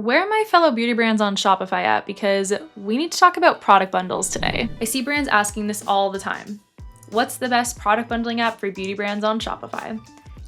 Where are my fellow beauty brands on Shopify at? Because we need to talk about product bundles today. I see brands asking this all the time. What's the best product bundling app for beauty brands on Shopify?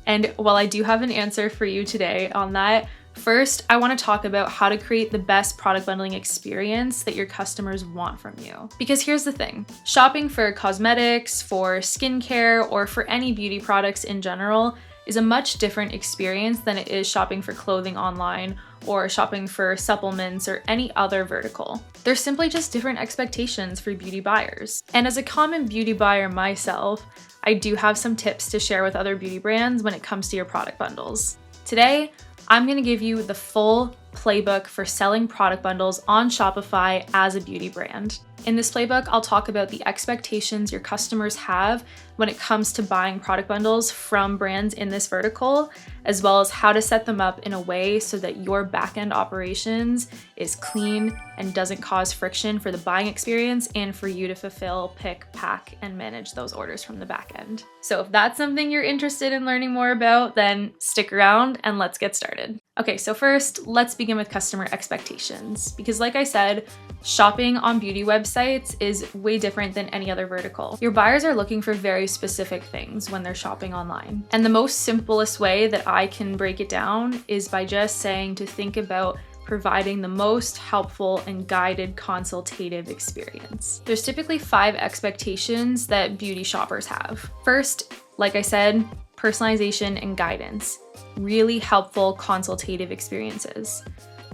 And while I do have an answer for you today on that, first, I want to talk about how to create the best product bundling experience that your customers want from you. Because here's the thing, shopping for cosmetics, for skincare, or for any beauty products in general is a much different experience than it is shopping for clothing online or shopping for supplements or any other vertical. There's simply just different expectations for beauty buyers. And as a common beauty buyer myself, I do have some tips to share with other beauty brands when it comes to your product bundles. Today, I'm gonna give you the full playbook for selling product bundles on Shopify as a beauty brand. In this playbook, I'll talk about the expectations your customers have when it comes to buying product bundles from brands in this vertical, as well as how to set them up in a way so that your backend operations is clean and doesn't cause friction for the buying experience and for you to fulfill, pick, pack, and manage those orders from the backend. So if that's something you're interested in learning more about, then stick around and let's get started. Okay, so first, let's begin with customer expectations. Because like I said, shopping on beauty websites is way different than any other vertical. Your buyers are looking for very specific things when they're shopping online. And the most simplest way that I can break it down is by just saying to think about providing the most helpful and guided consultative experience. There's typically 5 expectations that beauty shoppers have. First, like I said, personalization and guidance. Really helpful consultative experiences.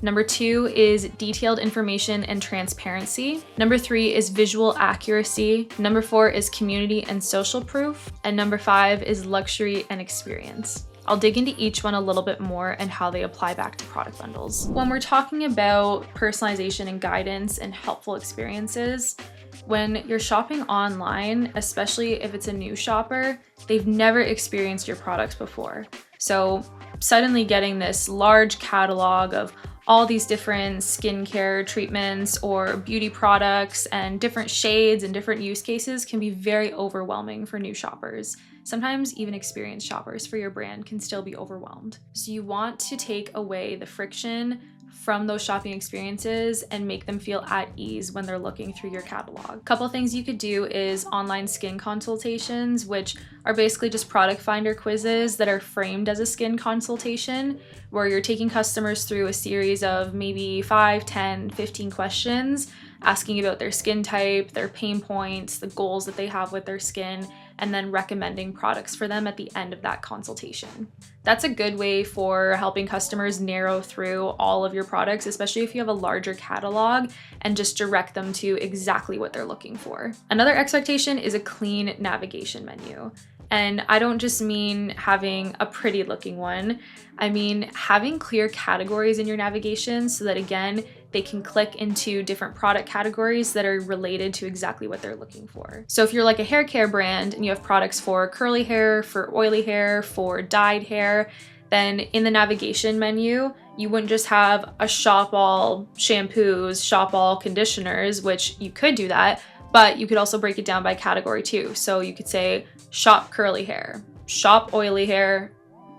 Number 2 is detailed information and transparency. Number 3 is visual accuracy. Number 4 is community and social proof. And number 5 is luxury and experience. I'll dig into each one a little bit more and how they apply back to product bundles. When we're talking about personalization and guidance and helpful experiences, when you're shopping online, especially if it's a new shopper, they've never experienced your products before. So suddenly getting this large catalog of all these different skincare treatments or beauty products and different shades and different use cases can be very overwhelming for new shoppers. Sometimes even experienced shoppers for your brand can still be overwhelmed. So you want to take away the friction from those shopping experiences and make them feel at ease when they're looking through your catalog. A couple things you could do is online skin consultations, which are basically just product finder quizzes that are framed as a skin consultation, where you're taking customers through a series of maybe 5, 10, 15 questions, asking about their skin type, their pain points, the goals that they have with their skin, and then recommending products for them at the end of that consultation. That's a good way for helping customers narrow through all of your products, especially if you have a larger catalog, and just direct them to exactly what they're looking for. Another expectation is a clean navigation menu. And I don't just mean having a pretty looking one. I mean having clear categories in your navigation so that, again, they can click into different product categories that are related to exactly what they're looking for. So if you're like a hair care brand and you have products for curly hair, for oily hair, for dyed hair, then in the navigation menu, you wouldn't just have a shop all shampoos, shop all conditioners, which you could do that, but you could also break it down by category too. So you could say shop curly hair, shop oily hair,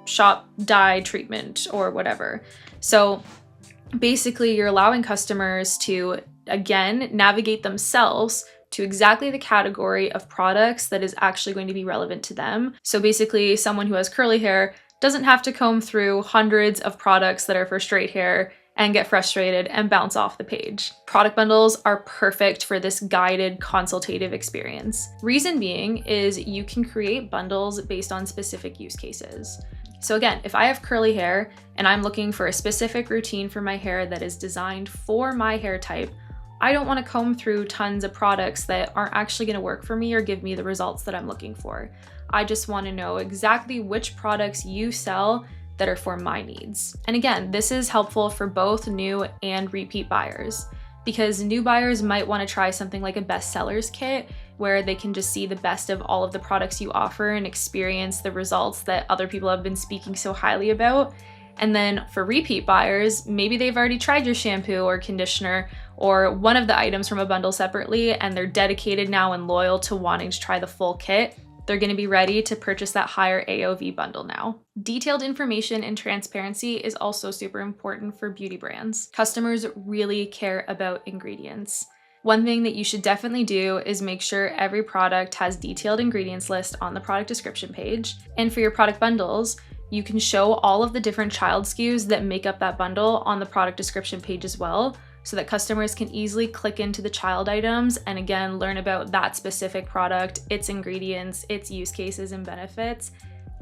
shop dye treatment, or whatever. So basically you're allowing customers to, again, navigate themselves to exactly the category of products that is actually going to be relevant to them. So basically someone who has curly hair doesn't have to comb through hundreds of products that are for straight hair and get frustrated and bounce off the page. Product bundles are perfect for this guided consultative experience. Reason being is you can create bundles based on specific use cases. So again, if I have curly hair and I'm looking for a specific routine for my hair that is designed for my hair type, I don't want to comb through tons of products that aren't actually going to work for me or give me the results that I'm looking for. I just want to know exactly which products you sell that are for my needs. And again, this is helpful for both new and repeat buyers, because new buyers might want to try something like a bestsellers kit where they can just see the best of all of the products you offer and experience the results that other people have been speaking so highly about. And then for repeat buyers, maybe they've already tried your shampoo or conditioner or one of the items from a bundle separately, and they're dedicated now and loyal to wanting to try the full kit. they're going to be ready to purchase that higher AOV bundle now. Detailed information and transparency is also super important for beauty brands. Customers really care about ingredients. One thing that you should definitely do is make sure every product has detailed ingredients list on the product description page. And for your product bundles, you can show all of the different child SKUs that make up that bundle on the product description page as well, so that customers can easily click into the child items and again, learn about that specific product, its ingredients, its use cases and benefits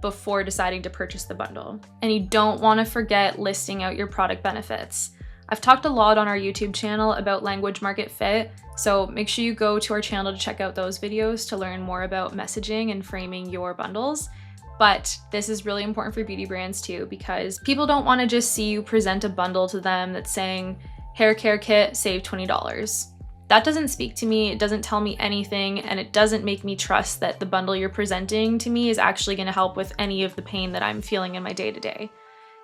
before deciding to purchase the bundle. And you don't want to forget listing out your product benefits. I've talked a lot on our YouTube channel about language market fit, so make sure you go to our channel to check out those videos to learn more about messaging and framing your bundles. But this is really important for beauty brands too, because people don't want to just see you present a bundle to them that's saying, hair care kit, save $20. That doesn't speak to me, it doesn't tell me anything, and it doesn't make me trust that the bundle you're presenting to me is actually going to help with any of the pain that I'm feeling in my day-to-day.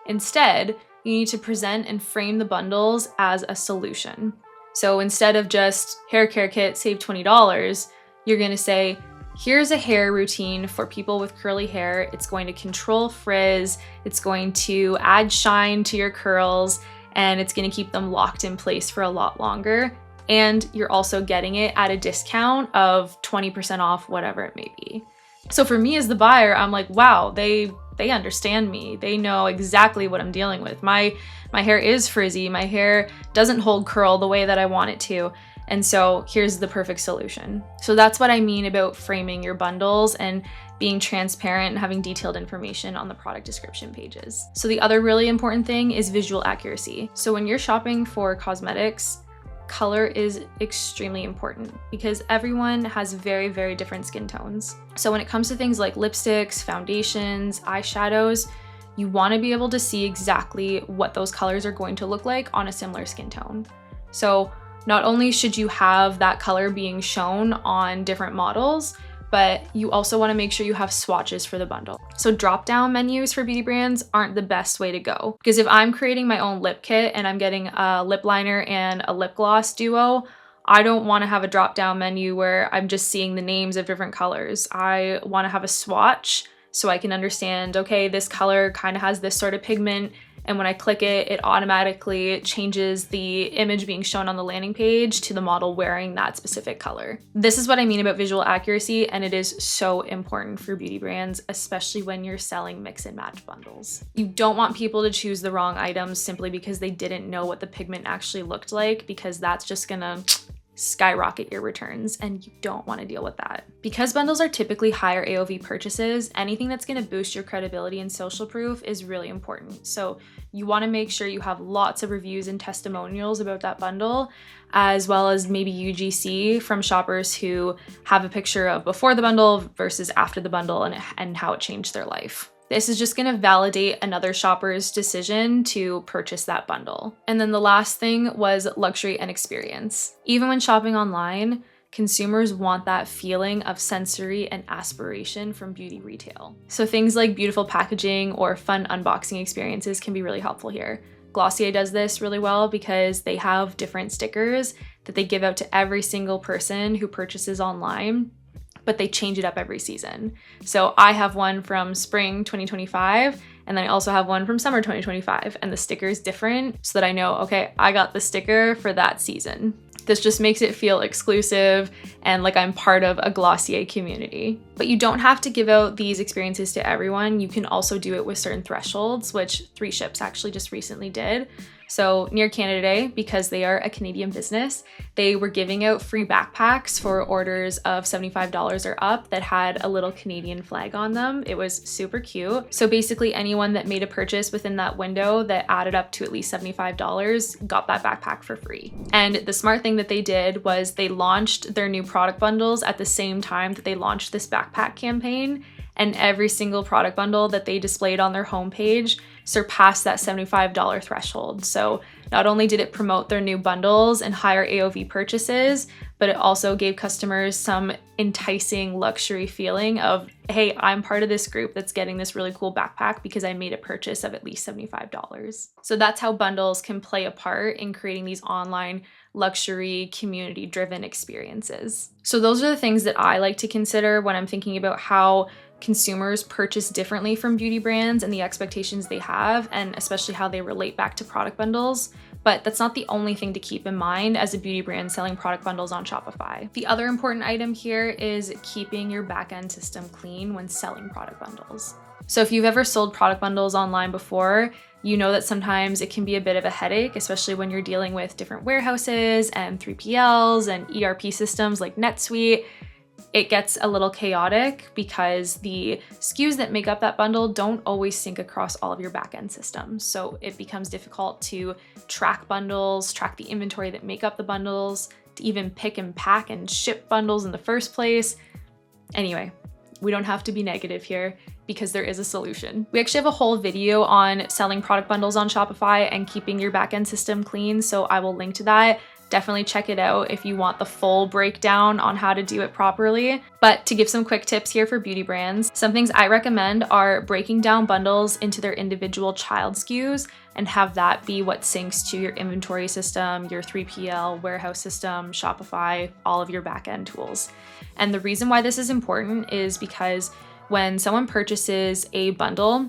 Instead, you need to present and frame the bundles as a solution. So instead of just hair care kit, save $20, you're going to say, here's a hair routine for people with curly hair. It's going to control frizz, it's going to add shine to your curls, and it's going to keep them locked in place for a lot longer. And you're also getting it at a discount of 20% off, whatever it may be. So for me as the buyer, I'm like, wow, they understand me. They know exactly what I'm dealing with. My hair is frizzy. My hair doesn't hold curl the way that I want it to. And so here's the perfect solution. So that's what I mean about framing your bundles and being transparent and having detailed information on the product description pages. So the other really important thing is visual accuracy. So when you're shopping for cosmetics, color is extremely important because everyone has very, very different skin tones. So when it comes to things like lipsticks, foundations, eyeshadows, you want to be able to see exactly what those colors are going to look like on a similar skin tone. So not only should you have that color being shown on different models, but you also want to make sure you have swatches for the bundle. So drop-down menus for beauty brands aren't the best way to go, because if I'm creating my own lip kit and I'm getting a lip liner and a lip gloss duo, I don't want to have a drop-down menu where I'm just seeing the names of different colors. I want to have a swatch so I can understand, okay, this color kind of has this sort of pigment, and when I click it, it automatically changes the image being shown on the landing page to the model wearing that specific color. This is what I mean about visual accuracy, and it is so important for beauty brands, especially when you're selling mix and match bundles. You don't want people to choose the wrong items simply because they didn't know what the pigment actually looked like, because that's just gonna skyrocket your returns, and you don't want to deal with that. Because bundles are typically higher AOV purchases, anything that's going to boost your credibility and social proof is really important. So you want to make sure you have lots of reviews and testimonials about that bundle, as well as maybe UGC from shoppers who have a picture of before the bundle versus after the bundle and how it changed their life. This is just going to validate another shopper's decision to purchase that bundle. And then the last thing was luxury and experience. Even when shopping online, consumers want that feeling of sensory and aspiration from beauty retail. So things like beautiful packaging or fun unboxing experiences can be really helpful here. Glossier does this really well because they have different stickers that they give out to every single person who purchases online, but they change it up every season. So I have one from spring 2025, and then I also have one from summer 2025, and the sticker is different so that I know, okay, I got the sticker for that season. This just makes it feel exclusive and like I'm part of a Glossier community. But you don't have to give out these experiences to everyone. You can also do it with certain thresholds, which 3Ships actually just recently did. So near Canada Day, because they are a Canadian business, they were giving out free backpacks for orders of $75 or up that had a little Canadian flag on them. It was super cute. So basically anyone that made a purchase within that window that added up to at least $75 got that backpack for free. And the smart thing that they did was they launched their new product bundles at the same time that they launched this backpack campaign. and every single product bundle that they displayed on their homepage surpassed that $75 threshold. So not only did it promote their new bundles and higher AOV purchases, but it also gave customers some enticing luxury feeling of, hey, I'm part of this group that's getting this really cool backpack because I made a purchase of at least $75. So that's how bundles can play a part in creating these online luxury community-driven experiences. So those are the things that I like to consider when I'm thinking about how consumers purchase differently from beauty brands and the expectations they have, and especially how they relate back to product bundles. But that's not the only thing to keep in mind as a beauty brand selling product bundles on Shopify. The other important item here is keeping your backend system clean when selling product bundles. So if you've ever sold product bundles online before, you know that sometimes it can be a bit of a headache, especially when you're dealing with different warehouses and 3PLs and ERP systems like NetSuite. It gets a little chaotic because the SKUs that make up that bundle don't always sync across all of your backend systems. So it becomes difficult to track bundles, track the inventory that make up the bundles, to even pick and pack and ship bundles in the first place. Anyway, we don't have to be negative here because there is a solution. We actually have a whole video on selling product bundles on Shopify and keeping your backend system clean, so I will link to that. Definitely check it out if you want the full breakdown on how to do it properly. But to give some quick tips here for beauty brands, some things I recommend are breaking down bundles into their individual child SKUs and have that be what syncs to your inventory system, your 3PL, warehouse system, Shopify, all of your backend tools. And the reason why this is important is because when someone purchases a bundle,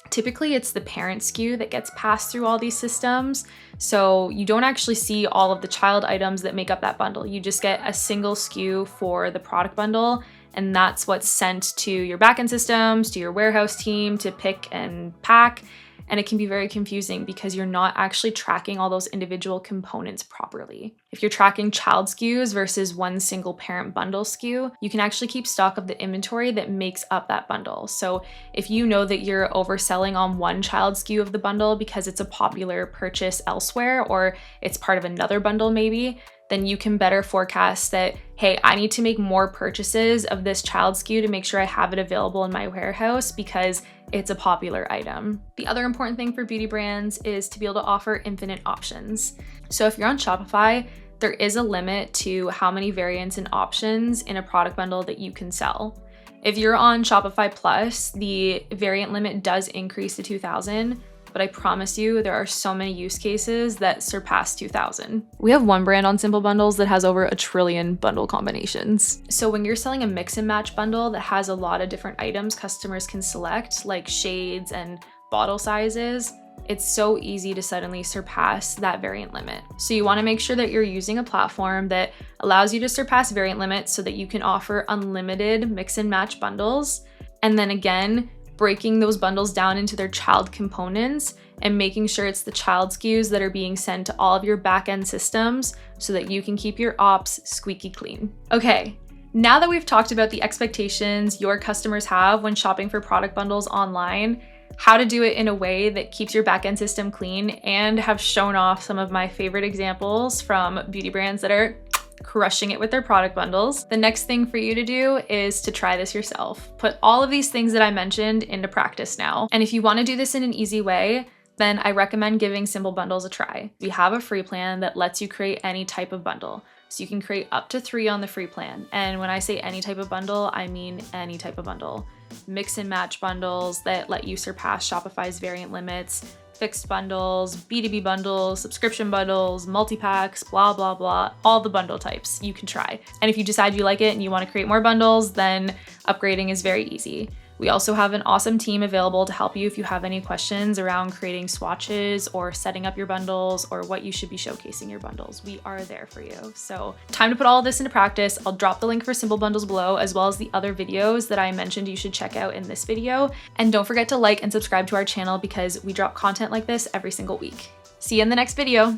typically it's the parent SKU that gets passed through all these systems. So you don't actually see all of the child items that make up that bundle. You just get a single SKU for the product bundle, and that's what's sent to your backend systems, to your warehouse team to pick and pack. And it can be very confusing because you're not actually tracking all those individual components properly. If you're tracking child SKUs versus one single parent bundle SKU, you can actually keep stock of the inventory that makes up that bundle. So if you know that you're overselling on one child SKU of the bundle because it's a popular purchase elsewhere, or it's part of another bundle maybe, then you can better forecast that, hey, I need to make more purchases of this child SKU to make sure I have it available in my warehouse because it's a popular item. The other important thing for beauty brands is to be able to offer infinite options. So if you're on Shopify, there is a limit to how many variants and options in a product bundle that you can sell. If you're on Shopify Plus, the variant limit does increase to 2,000, but I promise you there are so many use cases that surpass 2,000. We have one brand on Simple Bundles that has over 1 trillion bundle combinations. So when you're selling a mix and match bundle that has a lot of different items customers can select, like shades and bottle sizes, it's so easy to suddenly surpass that variant limit. So you want to make sure that you're using a platform that allows you to surpass variant limits so that you can offer unlimited mix and match bundles. And then again, breaking those bundles down into their child components and making sure it's the child SKUs that are being sent to all of your back-end systems so that you can keep your ops squeaky clean. Okay, now that we've talked about the expectations your customers have when shopping for product bundles online, how to do it in a way that keeps your back-end system clean, and have shown off some of my favorite examples from beauty brands that are crushing it with their product bundles, the next thing for you to do is to try this yourself. Put all of these things that I mentioned into practice now. And if you want to do this in an easy way, then I recommend giving Simple Bundles a try. We have a free plan that lets you create any type of bundle. So you can create up to 3 on the free plan. And when I say any type of bundle, I mean any type of bundle. Mix and match bundles that let you surpass Shopify's variant limits, fixed bundles, B2B bundles, subscription bundles, multi-packs, blah, blah, blah, all the bundle types you can try. And if you decide you like it and you want to create more bundles, then upgrading is very easy. We also have an awesome team available to help you if you have any questions around creating swatches or setting up your bundles or what you should be showcasing your bundles. We are there for you. So time to put all of this into practice. I'll drop the link for Simple Bundles below, as well as the other videos that I mentioned you should check out in this video. And don't forget to like and subscribe to our channel because we drop content like this every single week. See you in the next video.